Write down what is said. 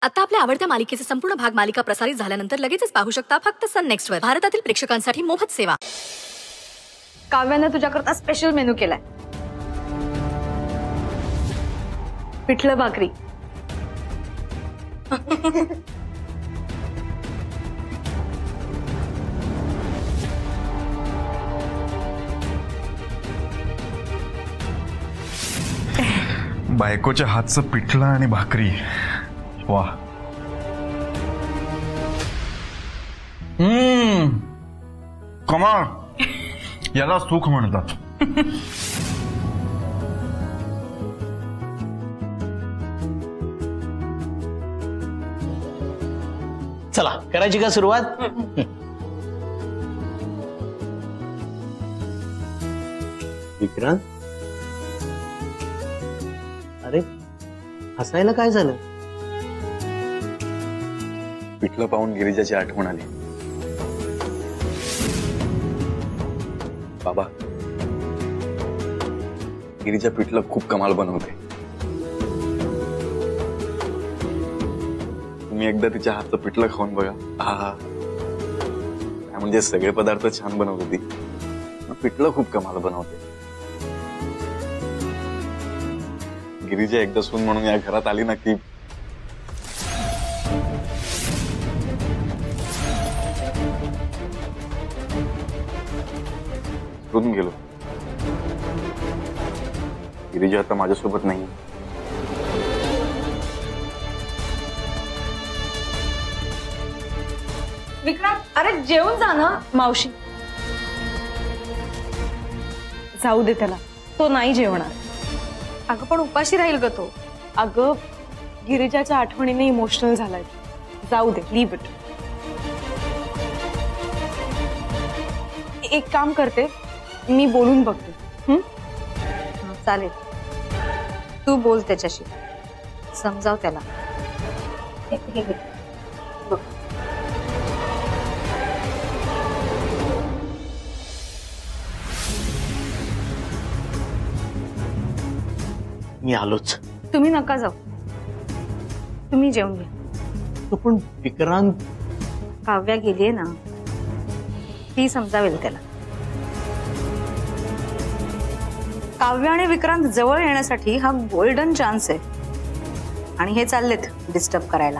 आता आपल्या आवडत्या मालिकेचे संपूर्ण भाग मालिका प्रसारित झाल्यानंतर लगेचच पाहू शकता फक्त सन नेक्स्ट वर. भारतातील प्रेक्षकांसाठी मोफत सेवा. काव्याने तुझ्याकरता स्पेशल मेनू केलाय. पिठलं भाकरी. बायकोच्या हातचं पिठलं आणि भाकरी. वा. कमाल. याला सुख म्हणतात. चला करायची का सुरुवात? विक्रांत, अरे हसायला काय झालं? पिठलं पाहून गिरिजाची आठवण आली. बाबा, गिरिजा पिठलं खूप कमाल बनवते. तुम्ही एकदा तिच्या हातचं पिठलं खाऊन बघा. हा, म्हणजे सगळे पदार्थ छान बनवते ती. पिठलं खूप कमाल बनवते. गिरिजा एकदा सून म्हणून या घरात आली ना की सोडून गेलो. गिरिजा आता माझ्यासोबत नाही. विक्रांत, अरे जेवून जा ना. मावशी, जाऊ दे त्याला, तो नाही जेवणार. अगं पण उपाशी राहील ग तो. अगं गिरिजाच्या आठवणीने इमोशनल झालाय. जाऊ दे, लीव इट. एक काम करते, मी बोलून बघते. चालेल, तू बोल त्याच्याशी, समजाव त्याला. मी आलोच. तुम्ही नका जाऊ, तुम्ही जेवून घ्या. तो पण विक्रांत. काव्या गेलीये ना, ती समजावेल त्याला. काव्य आणि विक्रांत जवळ येण्यासाठी हा गोल्डन चान्स आहे, आणि हे चाललेत डिस्टर्ब करायला.